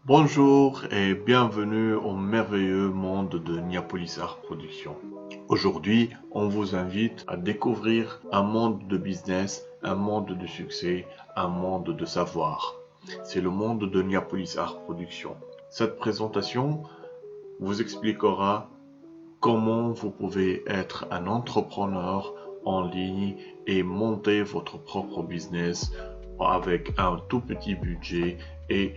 Bonjour et bienvenue au merveilleux monde de Niapolis Art Production. Aujourd'hui, on vous invite à découvrir un monde de business, un monde de succès, un monde de savoir. C'est le monde de Niapolis Art Production. Cette présentation vous expliquera comment vous pouvez être un entrepreneur en ligne et monter votre propre business avec un tout petit budget et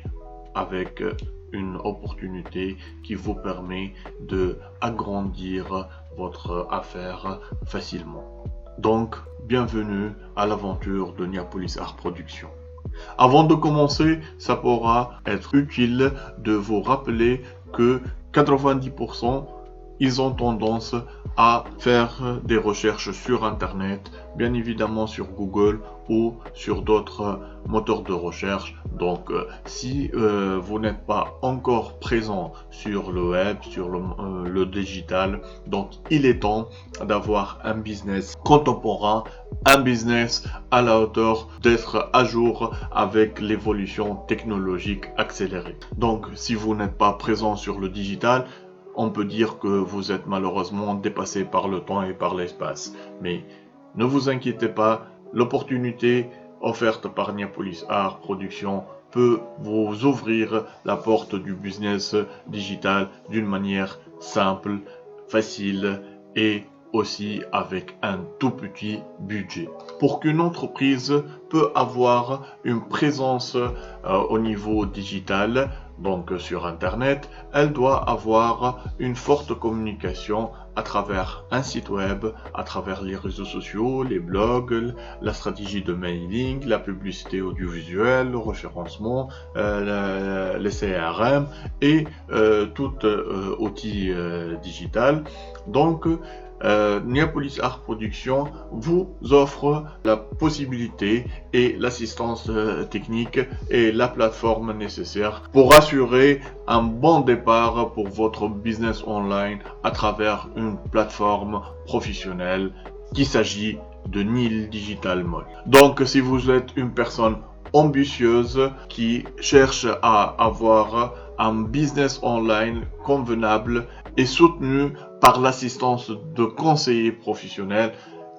avec une opportunité qui vous permet de agrandir votre affaire facilement. Donc, bienvenue à l'aventure de Niapolis Art Production. Avant de commencer, ça pourra être utile de vous rappeler que 90% ils ont tendance à faire des recherches sur Internet, bien évidemment sur Google ou sur d'autres moteurs de recherche. Donc, si vous n'êtes pas encore présent sur le web, sur le digital, donc il est temps d'avoir un business contemporain, un business à la hauteur d'être à jour avec l'évolution technologique accélérée. Donc, si vous n'êtes pas présent sur le digital, on peut dire que vous êtes malheureusement dépassé par le temps et par l'espace. Mais ne vous inquiétez pas, l'opportunité offerte par Niapolis Art Production peut vous ouvrir la porte du business digital d'une manière simple, facile et aussi avec un tout petit budget. Pour qu'une entreprise peut avoir une présence au niveau digital, donc sur Internet, elle doit avoir une forte communication à travers un site web, à travers les réseaux sociaux, les blogs, la stratégie de mailing, la publicité audiovisuelle, le référencement, les CRM et tout outil digital. Donc, Niapolis Art Production vous offre la possibilité et l'assistance technique et la plateforme nécessaire pour assurer un bon départ pour votre business online à travers une plateforme professionnelle qu'il s'agit de Nil Digital Mall. Donc, si vous êtes une personne ambitieuse qui cherche à avoir un business online convenable et soutenu par l'assistance de conseillers professionnels.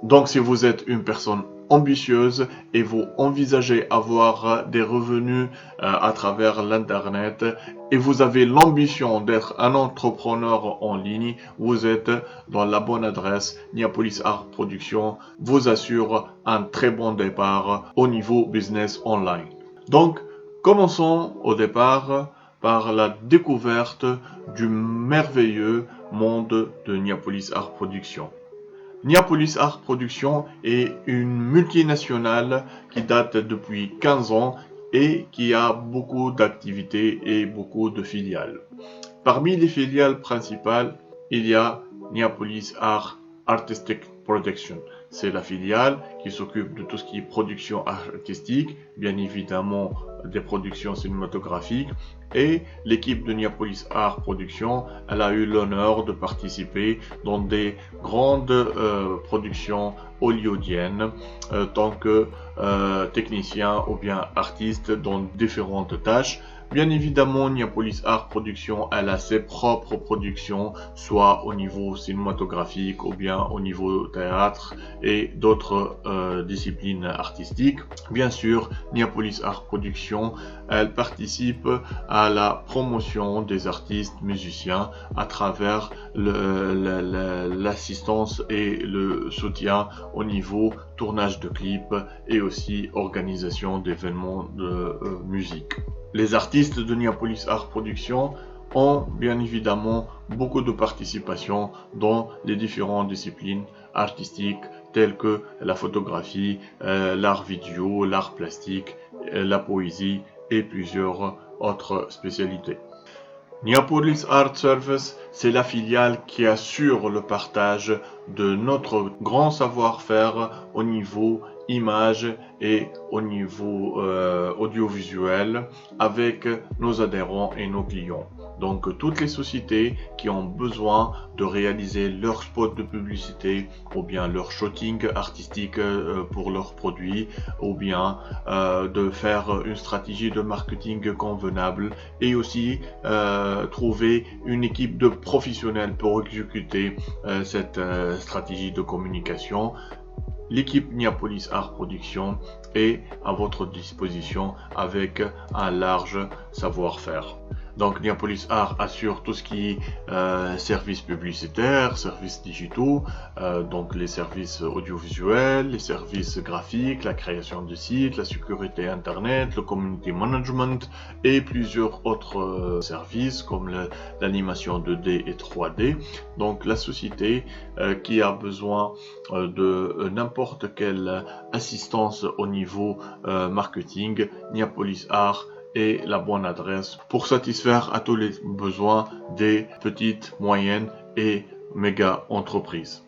Donc, si vous êtes une personne ambitieuse et vous envisagez avoir des revenus à travers l'internet et vous avez l'ambition d'être un entrepreneur en ligne, vous êtes dans la bonne adresse. Niapolis Art Production vous assure un très bon départ au niveau business online. Donc, commençons au départ par la découverte du merveilleux monde de Niapolis Art Production. Niapolis Art Production est une multinationale qui date depuis 15 ans et qui a beaucoup d'activités et beaucoup de filiales. Parmi les filiales principales, il y a Niapolis Art Artistic Production. C'est la filiale qui s'occupe de tout ce qui est production artistique, bien évidemment des productions cinématographiques. Et l'équipe de Niapolis Art Production, elle a eu l'honneur de participer dans des grandes productions hollywoodiennes tant que technicien ou bien artiste dans différentes tâches. Bien évidemment, Niapolis Art Production, elle a ses propres productions, soit au niveau cinématographique ou bien au niveau théâtre et d'autres disciplines artistiques. Bien sûr, Niapolis Art Production, elle participe à la promotion des artistes musiciens à travers l'assistance et le soutien au niveau tournage de clips et aussi organisation d'événements de musique. Les artistes de Niapolis Art Production ont bien évidemment beaucoup de participation dans les différentes disciplines artistiques telles que la photographie, l'art vidéo, l'art plastique, la poésie et plusieurs autres spécialités. Niapolis Art Service, c'est la filiale qui assure le partage de notre grand savoir-faire au niveau images et au niveau audiovisuel avec nos adhérents et nos clients. Donc toutes les sociétés qui ont besoin de réaliser leur spot de publicité ou bien leur shooting artistique pour leurs produits ou bien de faire une stratégie de marketing convenable et aussi trouver une équipe de professionnels pour exécuter cette stratégie de communication. L'équipe Niapolis Art Production est à votre disposition avec un large savoir-faire. Donc Niapolis Art assure tout ce qui est services publicitaires, services digitaux, donc les services audiovisuels, les services graphiques, la création de sites, la sécurité internet, le community management et plusieurs autres services comme l'animation 2D et 3D. Donc la société qui a besoin de n'importe quelle assistance au niveau marketing, Niapolis Art est la bonne adresse pour satisfaire à tous les besoins des petites, moyennes et méga entreprises.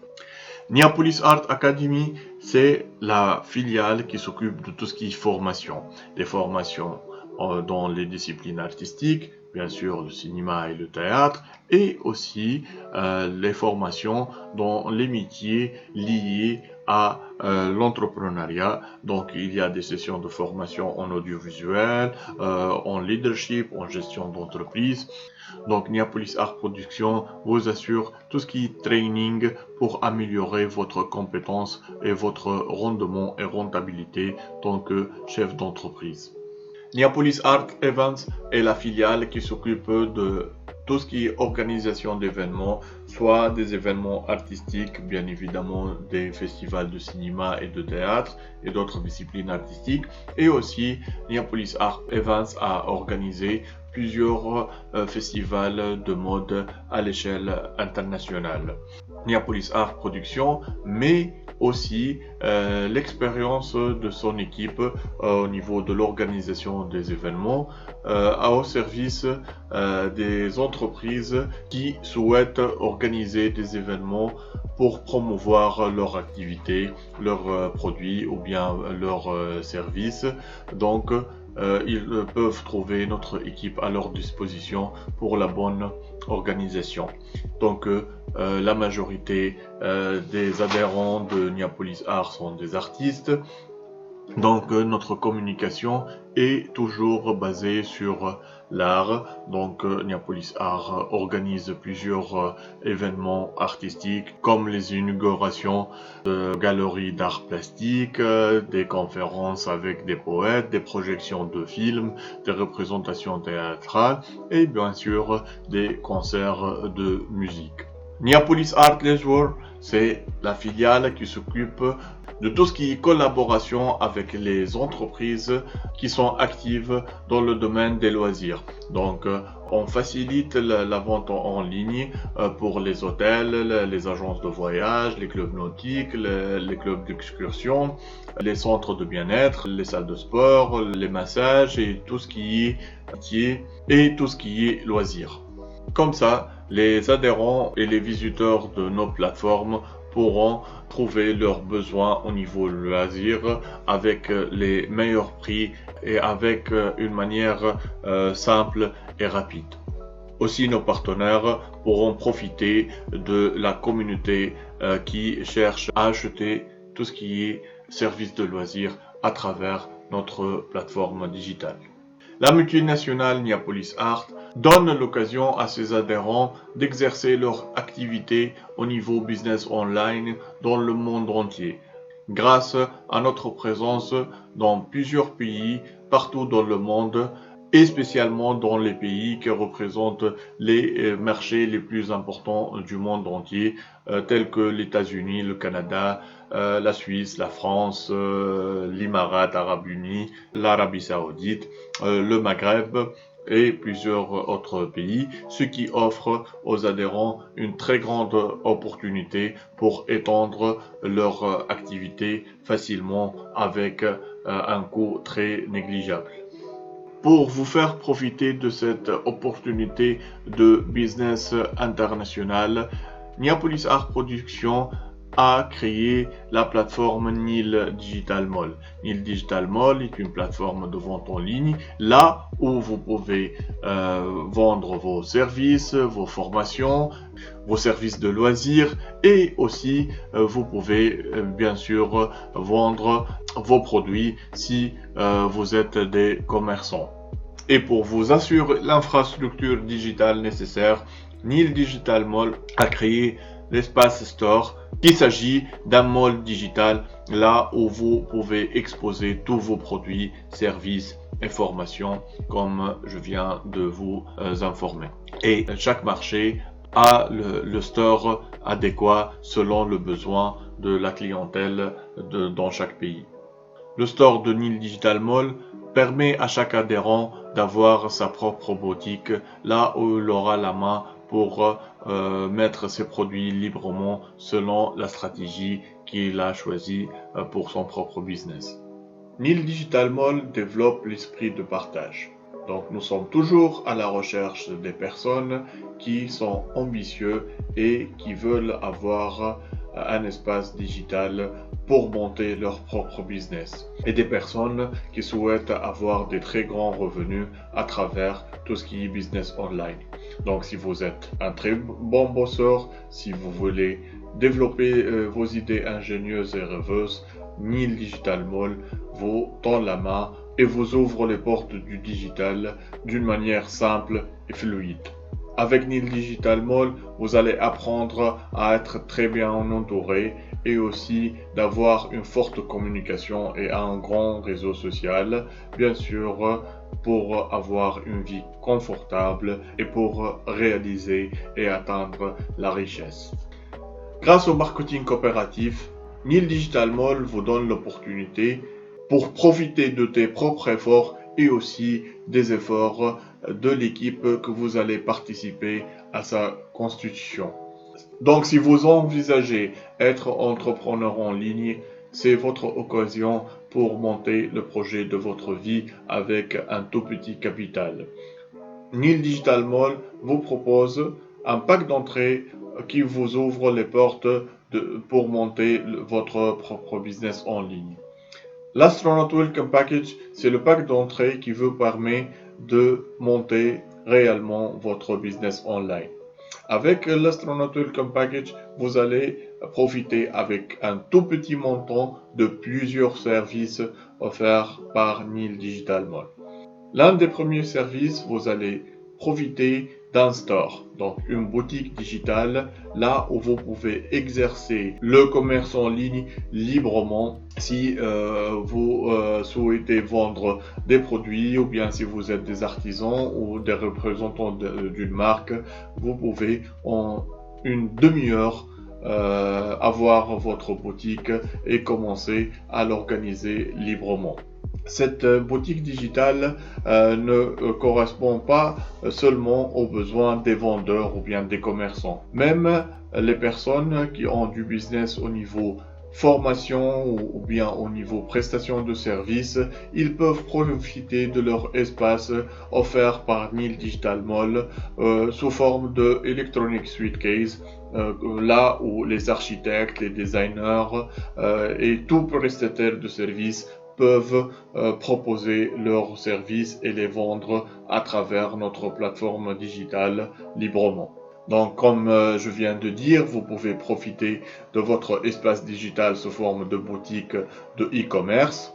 Niapolis Art Academy, c'est la filiale qui s'occupe de tout ce qui est formation. Des formations dans les disciplines artistiques, bien sûr le cinéma et le théâtre, et aussi les formations dans les métiers liés à l'entrepreneuriat. Donc il y a des sessions de formation en audiovisuel, en leadership, en gestion d'entreprise. Donc Niapolis Art Production vous assure tout ce qui est training pour améliorer votre compétence et votre rendement et rentabilité en tant que chef d'entreprise. Niapolis Art Events est la filiale qui s'occupe de tout ce qui est organisation d'événements, soit des événements artistiques, bien évidemment des festivals de cinéma et de théâtre et d'autres disciplines artistiques. Et aussi, Niapolis Art Events a organisé plusieurs festivals de mode à l'échelle internationale. Niapolis Art Production, mais aussi l'expérience de son équipe au niveau de l'organisation des événements au service des entreprises qui souhaitent organiser des événements pour promouvoir leur activité, leurs produits ou bien leurs services. Donc ils peuvent trouver notre équipe à leur disposition pour la bonne organisation. Donc la majorité des adhérents de Niapolis Art sont des artistes. Donc notre communication est toujours basée sur l'art. Donc Niapolis Art organise plusieurs événements artistiques comme les inaugurations de galeries d'art plastique, des conférences avec des poètes, des projections de films, des représentations théâtrales et bien sûr des concerts de musique. Niapolis Art Leisure, c'est la filiale qui s'occupe de tout ce qui est collaboration avec les entreprises qui sont actives dans le domaine des loisirs. Donc, on facilite la vente en ligne pour les hôtels, les agences de voyage, les clubs nautiques, les clubs d'excursion, les centres de bien-être, les salles de sport, les massages et tout ce qui est métier et tout ce qui est loisirs. Comme ça, les adhérents et les visiteurs de nos plateformes pourront trouver leurs besoins au niveau loisir avec les meilleurs prix et avec une manière simple et rapide. Aussi, nos partenaires pourront profiter de la communauté qui cherche à acheter tout ce qui est service de loisirs à travers notre plateforme digitale. La multinationale Niapolis Art donne l'occasion à ses adhérents d'exercer leur activité au niveau business online dans le monde entier, grâce à notre présence dans plusieurs pays partout dans le monde et spécialement dans les pays qui représentent les marchés les plus importants du monde entier, tels que les États-Unis, le Canada, la Suisse, la France, l'Émirat arabe unis, l'Arabie saoudite, le Maghreb et plusieurs autres pays, ce qui offre aux adhérents une très grande opportunité pour étendre leur activité facilement avec un coût très négligeable. Pour vous faire profiter de cette opportunité de business international, Niapolis Art Production a créé la plateforme Nil Digital Mall. Nil Digital Mall est une plateforme de vente en ligne, là où vous pouvez vendre vos services, vos formations, vos services de loisirs, et aussi vous pouvez bien sûr vendre vos produits si vous êtes des commerçants. Et pour vous assurer l'infrastructure digitale nécessaire, Nil Digital Mall a créé l'espace store, qu'il s'agit d'un mall digital là où vous pouvez exposer tous vos produits, services et formations comme je viens de vous informer. Et chaque marché a le store adéquat selon le besoin de la clientèle dans chaque pays. Le store de Nil Digital Mall permet à chaque adhérent d'avoir sa propre boutique là où il aura la main pour mettre ses produits librement selon la stratégie qu'il a choisie pour son propre business. Nil Digital Mall développe l'esprit de partage. Donc nous sommes toujours à la recherche des personnes qui sont ambitieux et qui veulent avoir un espace digital pour monter leur propre business, et des personnes qui souhaitent avoir des très grands revenus à travers tout ce qui est business online. Donc si vous êtes un très bon bosseur, si vous voulez développer vos idées ingénieuses et rêveuses, Nil Digital Mall vous tend la main et vous ouvre les portes du digital d'une manière simple et fluide. Avec Nil Digital Mall, vous allez apprendre à être très bien entouré et aussi d'avoir une forte communication et un grand réseau social, bien sûr, pour avoir une vie confortable et pour réaliser et atteindre la richesse. Grâce au marketing coopératif, Nil Digital Mall vous donne l'opportunité pour profiter de tes propres efforts et aussi des efforts de l'équipe que vous allez participer à sa constitution. Donc si vous envisagez être entrepreneur en ligne, c'est votre occasion pour monter le projet de votre vie avec un tout petit capital. Nil Digital Mall vous propose un pack d'entrée qui vous ouvre les portes pour monter votre propre business en ligne. L'Astronaut Welcome Package, c'est le pack d'entrée qui vous permet de monter réellement votre business online. Avec l'Astronaut Welcome Package, vous allez profiter avec un tout petit montant de plusieurs services offerts par Nil Digital Mall. L'un des premiers services, vous allez profiter d'un store, donc une boutique digitale, là où vous pouvez exercer le commerce en ligne librement si vous souhaitez vendre des produits, ou bien si vous êtes des artisans ou des représentants d'une marque, vous pouvez en une demi-heure avoir votre boutique et commencer à l'organiser librement. Cette boutique digitale ne correspond pas seulement aux besoins des vendeurs ou bien des commerçants. Même les personnes qui ont du business au niveau formation ou bien au niveau prestation de services, ils peuvent profiter de leur espace offert par Nil Digital Mall sous forme de Electronic Suitcase, là où les architectes, les designers et tout prestataire de services peuvent proposer leurs services et les vendre à travers notre plateforme digitale librement. Donc comme je viens de dire, vous pouvez profiter de votre espace digital sous forme de boutique de e-commerce,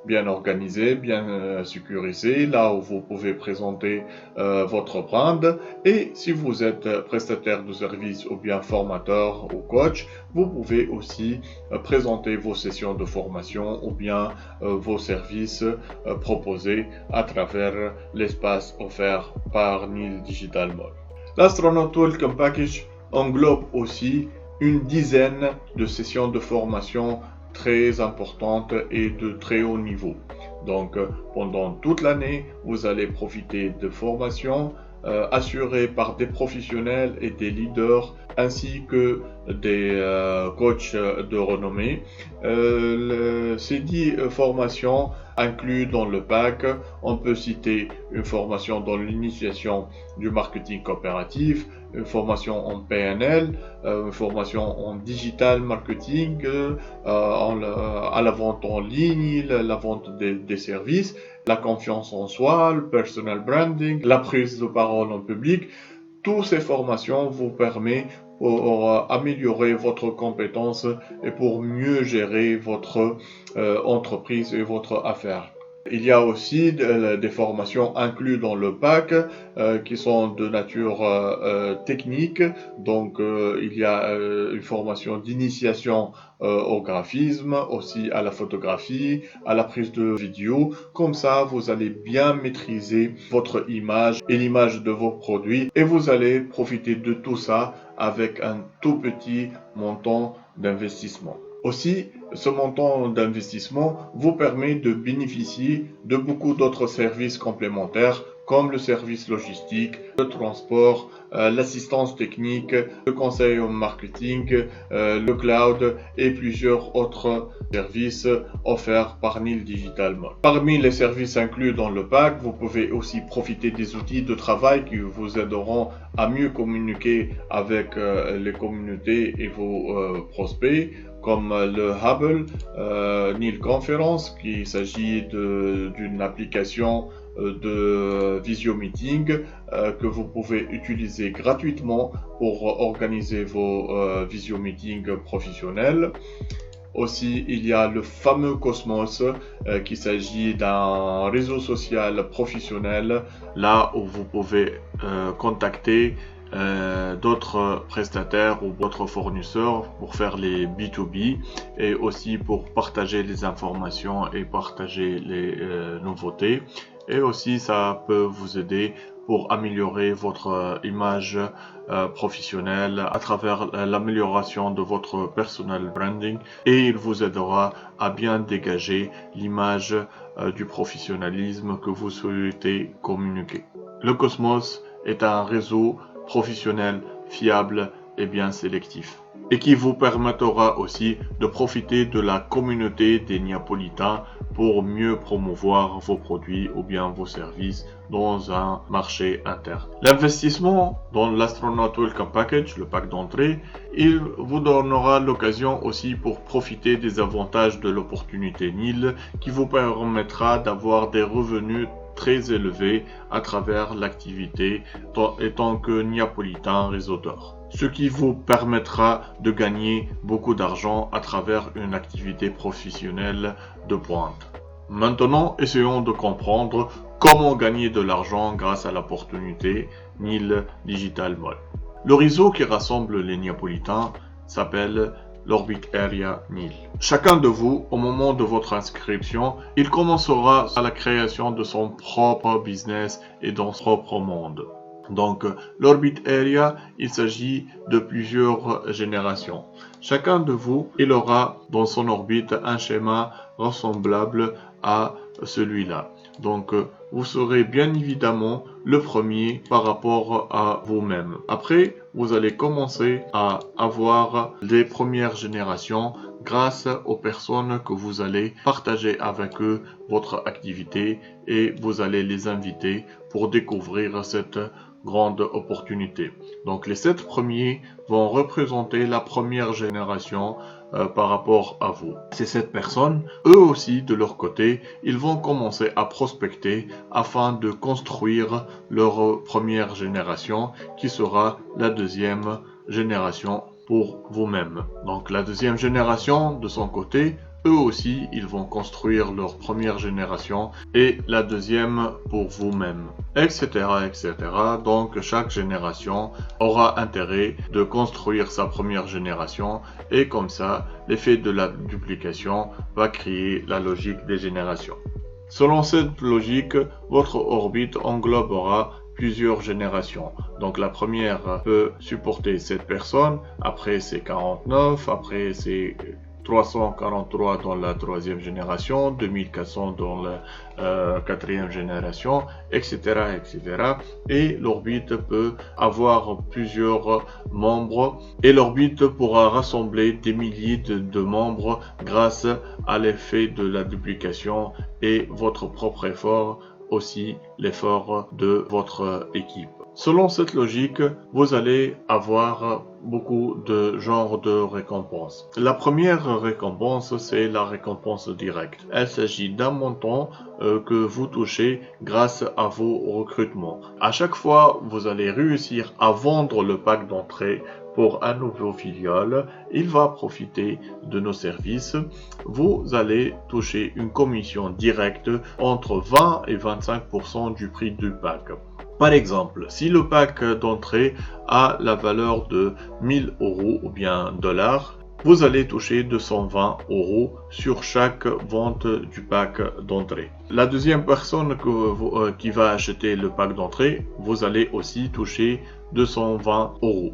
bien organisé, bien sécurisé, là où vous pouvez présenter votre brand. Et si vous êtes prestataire de services ou bien formateur ou coach, vous pouvez aussi présenter vos sessions de formation ou bien vos services proposés à travers l'espace offert par Nil Digital Mall. L'Astronaut Welcome Package englobe aussi une dizaine de sessions de formation très importantes et de très haut niveau. Donc pendant toute l'année, vous allez profiter de formations assurés par des professionnels et des leaders ainsi que des coachs de renommée. Ces 10 formations incluses dans le pack, on peut citer une formation dans l'initiation du marketing coopératif, une formation en PNL, une formation en digital marketing, à la vente en ligne, la vente des services, la confiance en soi, le personal branding, la prise de parole en public. Toutes ces formations vous permettent pour améliorer votre compétence et pour mieux gérer votre entreprise et votre affaire. Il y a aussi des formations incluses dans le pack qui sont de nature technique. Donc il y a une formation d'initiation au graphisme, aussi à la photographie, à la prise de vidéo. Comme ça, vous allez bien maîtriser votre image et l'image de vos produits et vous allez profiter de tout ça avec un tout petit montant d'investissement. Aussi, ce montant d'investissement vous permet de bénéficier de beaucoup d'autres services complémentaires comme le service logistique, le transport, l'assistance technique, le conseil en marketing, le cloud et plusieurs autres services offerts par Neil Digital Mall. Parmi les services inclus dans le pack, vous pouvez aussi profiter des outils de travail qui vous aideront à mieux communiquer avec les communautés et vos prospects, comme le Hubble, Neil Conference, qui s'agit d'une application de visio meeting que vous pouvez utiliser gratuitement pour organiser vos visio meetings professionnels. Aussi, il y a le fameux Cosmos qui s'agit d'un réseau social professionnel, là où vous pouvez contacter d'autres prestataires ou d'autres fournisseurs pour faire les B2B et aussi pour partager les informations et partager les nouveautés. Et aussi, ça peut vous aider pour améliorer votre image professionnelle à travers l'amélioration de votre personal branding et il vous aidera à bien dégager l'image du professionnalisme que vous souhaitez communiquer. Le Cosmos est un réseau professionnel, fiable et bien sélectif. Et qui vous permettra aussi de profiter de la communauté des Neapolitains pour mieux promouvoir vos produits ou bien vos services dans un marché interne. L'investissement dans l'Astronaut Welcome Package, le pack d'entrée, il vous donnera l'occasion aussi pour profiter des avantages de l'opportunité Neil qui vous permettra d'avoir des revenus très élevés à travers l'activité étant que Neapolitain Réseau d'Or. Ce qui vous permettra de gagner beaucoup d'argent à travers une activité professionnelle de pointe. Maintenant, essayons de comprendre comment gagner de l'argent grâce à l'opportunité Neil Digital Mall. Le réseau qui rassemble les Neapolitains s'appelle l'Orbit Area Neil. Chacun de vous, au moment de votre inscription, il commencera à la création de son propre business et dans son propre monde. Donc, l'Orbit Area, il s'agit de plusieurs générations. Chacun de vous, il aura dans son orbite un schéma ressemblable à celui-là. Donc, vous serez bien évidemment le premier par rapport à vous-même. Après, vous allez commencer à avoir les premières générations grâce aux personnes que vous allez partager avec eux votre activité et vous allez les inviter pour découvrir cette grande opportunité. Donc les 7 premiers vont représenter la première génération par rapport à vous. Ces 7 personnes, eux aussi de leur côté, ils vont commencer à prospecter afin de construire leur première génération qui sera la deuxième génération pour vous-même. Donc la deuxième génération de son côté, eux aussi, ils vont construire leur première génération et la deuxième pour vous-même, etc., etc. Donc, chaque génération aura intérêt de construire sa première génération et comme ça, l'effet de la duplication va créer la logique des générations. Selon cette logique, votre orbite englobera plusieurs générations. Donc la première peut supporter 7 personnes, après c'est 49, après c'est 343 dans la troisième génération, 2400 dans la quatrième génération, etc., etc. Et l'orbite peut avoir plusieurs membres et l'orbite pourra rassembler des milliers de membres grâce à l'effet de la duplication et votre propre effort, aussi l'effort de votre équipe. Selon cette logique, vous allez avoir beaucoup de genres de récompenses. La première récompense, c'est la récompense directe. Il s'agit d'un montant que vous touchez grâce à vos recrutements. À chaque fois, vous allez réussir à vendre le pack d'entrée pour un nouveau filiale, il va profiter de nos services. Vous allez toucher une commission directe entre 20 et 25% du prix du pack. Par exemple, si le pack d'entrée a la valeur de 1000 € ou bien dollars, vous allez toucher 220 € sur chaque vente du pack d'entrée. La deuxième personne qui va acheter le pack d'entrée, vous allez aussi toucher 220 €.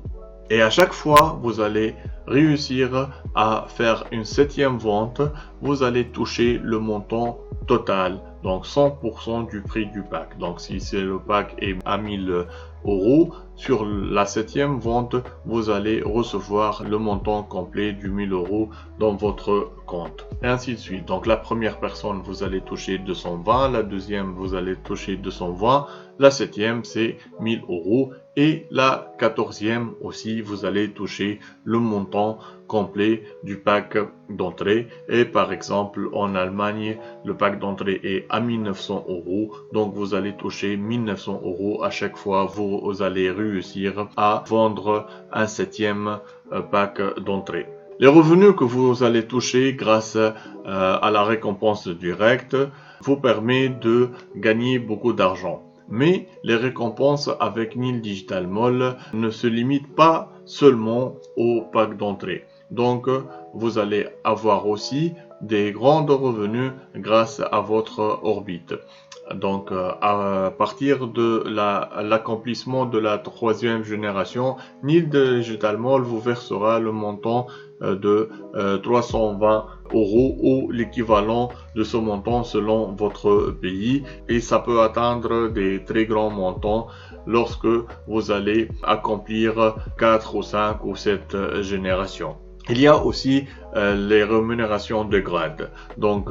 Et à chaque fois, vous allez réussir à faire une septième vente, vous allez toucher le montant total, donc 100% du prix du pack. Donc si le pack est à 1000 €, sur la septième vente, vous allez recevoir le montant complet du 1000 € dans votre compte. Et ainsi de suite. Donc la première personne, vous allez toucher 220, la deuxième, vous allez toucher 220, la septième, c'est 1000 € et la 14e aussi, vous allez toucher le montant complet du pack d'entrée. Et par exemple, en Allemagne, le pack d'entrée est à 1900 €. Donc, vous allez toucher 1900 € à chaque fois. Vous allez réussir à vendre un septième pack d'entrée. Les revenus que vous allez toucher grâce à la récompense directe vous permet de gagner beaucoup d'argent. Mais les récompenses avec Nil Digital Mall ne se limitent pas seulement au pack d'entrée. Donc, vous allez avoir aussi des grands revenus grâce à votre orbite. Donc, à partir de l'accomplissement de la troisième génération, Nil Digital Mall vous versera le montant de 320 € ou l'équivalent de ce montant selon votre pays, et ça peut atteindre des très grands montants lorsque vous allez accomplir 4 ou 5 ou 7 générations. Il y a aussi les rémunérations de grade. Donc,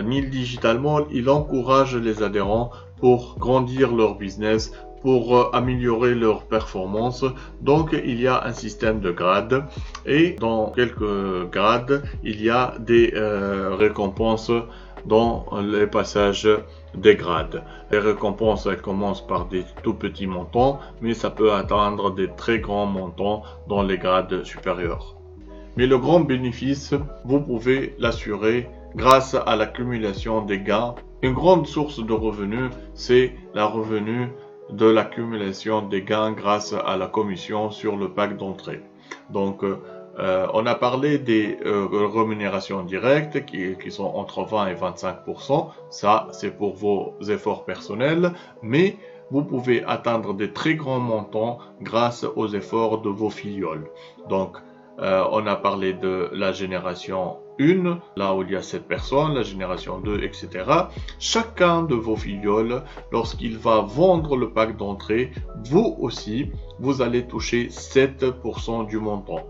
Nil Digital Mall, il encourage les adhérents pour grandir leur business, pour améliorer leur performance. Donc, il y a un système de grades et dans quelques grades, il y a des récompenses dans les passages des grades. Les récompenses, elles commencent par des tout petits montants, mais ça peut atteindre des très grands montants dans les grades supérieurs. Mais le grand bénéfice, vous pouvez l'assurer grâce à l'accumulation des gains. Une grande source de revenus, c'est la revenu de l'accumulation des gains grâce à la commission sur le pack d'entrée. Donc, on a parlé des rémunérations directes qui sont entre 20 et 25%. Ça, c'est pour vos efforts personnels, mais vous pouvez atteindre des très grands montants grâce aux efforts de vos fillioles. Donc, on a parlé de la génération 1, là où il y a 7 personnes, la génération 2, etc. Chacun de vos fillioles, lorsqu'il va vendre le pack d'entrée, vous aussi, vous allez toucher 7% du montant.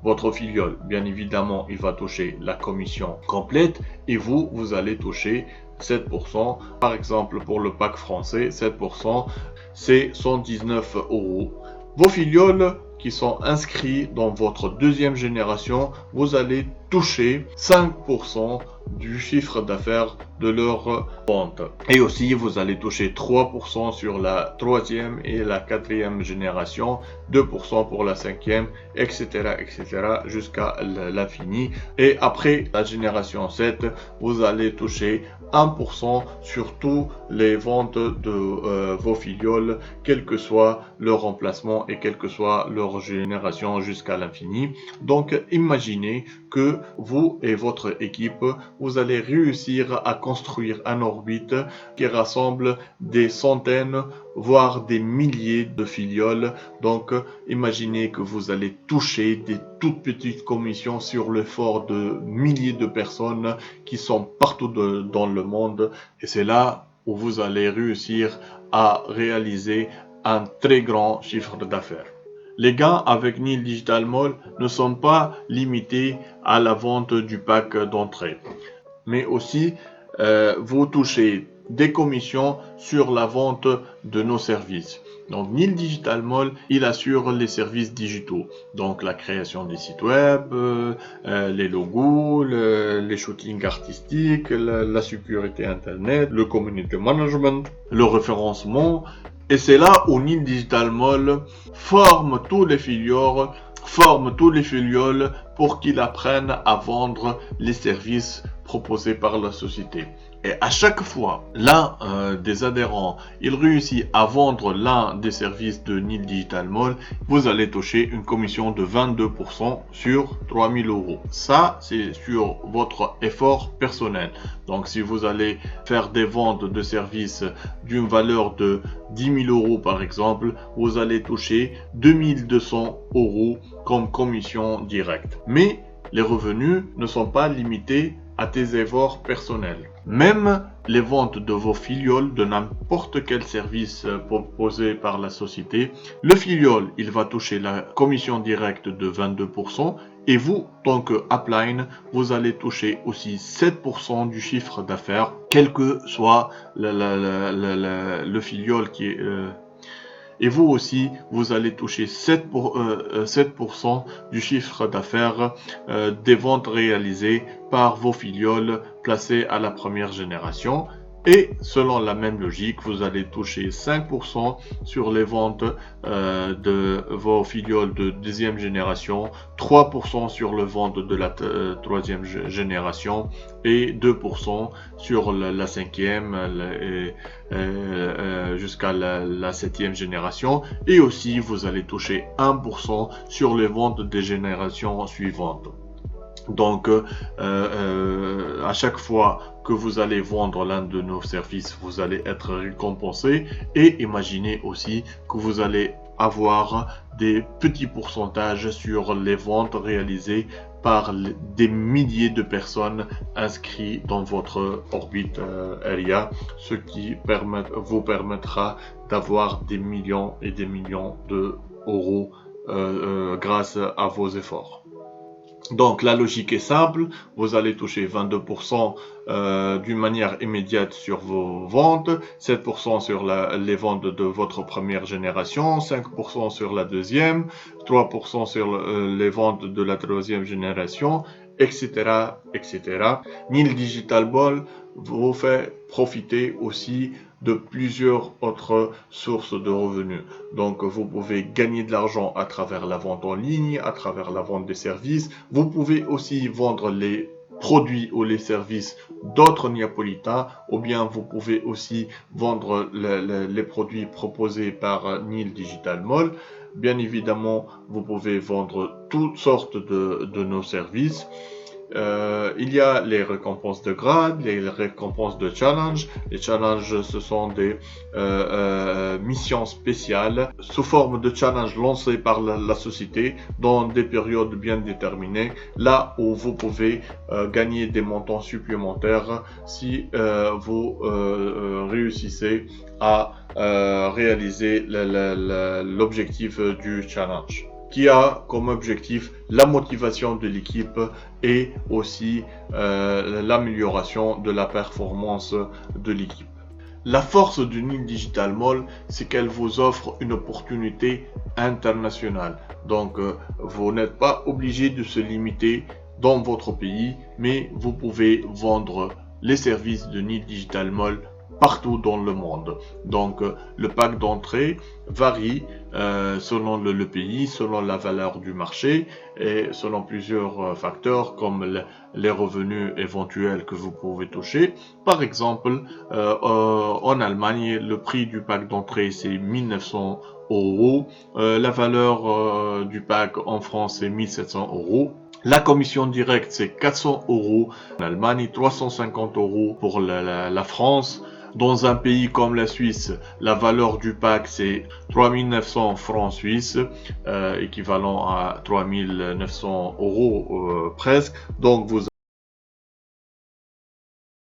Votre filleule, bien évidemment, il va toucher la commission complète et vous allez toucher 7%. Par exemple, pour le pack français, 7%, c'est 119 €. Vos filleuls qui sont inscrits dans votre deuxième génération, vous allez toucher 5% du chiffre d'affaires de leur vente. Et aussi, vous allez toucher 3% sur la troisième et la quatrième génération, 2% pour la cinquième, etc., etc., jusqu'à l'infini. Et après la génération 7, vous allez toucher 1% sur tous les ventes de vos filleuls, quel que soit leur emplacement et quelle que soit leur génération jusqu'à l'infini. Donc, imaginez que vous et votre équipe, vous allez réussir à construire un orbite qui rassemble des centaines, voire des milliers de filleuls. Donc, imaginez que vous allez toucher des toutes petites commissions sur l'effort de milliers de personnes qui sont partout dans le monde. Et c'est là où vous allez réussir à réaliser un très grand chiffre d'affaires. Les gains avec Nil Digital Mall ne sont pas limités à la vente du pack d'entrée, mais aussi vous touchez des commissions sur la vente de nos services. Donc Nil Digital Mall, il assure les services digitaux, donc la création des sites web, les logos, les shootings artistiques, la sécurité internet, le community management, le référencement. Et c'est là où Nil Digital Mall forme tous les filiales pour qu'ils apprennent à vendre les services proposés par la société. Et à chaque fois, l'un des adhérents, il réussit à vendre l'un des services de Nil Digital Mall, vous allez toucher une commission de 22% sur 3 000 €. Ça, c'est sur votre effort personnel. Donc, si vous allez faire des ventes de services d'une valeur de 10 000 € par exemple, vous allez toucher 2 200 € comme commission directe. Mais les revenus ne sont pas limités à tes efforts personnels. Même les ventes de vos filleuls de n'importe quel service proposé par la société, le filleul, il va toucher la commission directe de 22% et vous, tant que upline, vous allez toucher aussi 7% du chiffre d'affaires, quel que soit le filleul qui est... Et vous aussi, vous allez toucher 7% du chiffre d'affaires des ventes réalisées par vos filleuls placés à la première génération. Et selon la même logique, vous allez toucher 5% sur les ventes de vos filleuls de deuxième génération, 3% sur les ventes de la troisième génération et 2% sur la cinquième jusqu'à la septième génération. Et aussi, vous allez toucher 1% sur les ventes des générations suivantes. Donc, à chaque fois que vous allez vendre l'un de nos services, vous allez être récompensé. Et imaginez aussi que vous allez avoir des petits pourcentages sur les ventes réalisées par des milliers de personnes inscrites dans votre orbite area, ce qui vous permettra d'avoir des millions et des millions d'euros grâce à vos efforts. Donc la logique est simple, vous allez toucher 22% d'une manière immédiate sur vos ventes, 7% sur les ventes de votre première génération, 5% sur la deuxième, 3% sur les ventes de la troisième génération, etc. etc. Nil Digital Mall vous fait profiter aussi de plusieurs autres sources de revenus. Donc, vous pouvez gagner de l'argent à travers la vente en ligne, à travers la vente des services. Vous pouvez aussi vendre les produits ou les services d'autres Neapolitains, ou bien vous pouvez aussi vendre les produits proposés par Nil Digital Mall. Bien évidemment, vous pouvez vendre toutes sortes de nos services. Il y a les récompenses de grade, les récompenses de challenge. Les challenges, ce sont des missions spéciales sous forme de challenge lancés par la société dans des périodes bien déterminées, là où vous pouvez gagner des montants supplémentaires si vous réussissez à réaliser l'objectif du challenge, qui a comme objectif la motivation de l'équipe et aussi l'amélioration de la performance de l'équipe. La force du Nil Digital Mall, c'est qu'elle vous offre une opportunité internationale. Donc, vous n'êtes pas obligé de se limiter dans votre pays, mais vous pouvez vendre les services de Nil Digital Mall partout dans le monde. Donc, le pack d'entrée varie selon le pays, selon la valeur du marché et selon plusieurs facteurs comme les revenus éventuels que vous pouvez toucher. Par exemple, en Allemagne, le prix du pack d'entrée c'est 1900 €. La valeur du pack en France c'est 1700 €. La commission directe c'est 400 € en Allemagne, 350 € pour la France. Dans un pays comme la Suisse, la valeur du pack c'est 3900 francs suisses, équivalent à 3900 € presque. Donc vous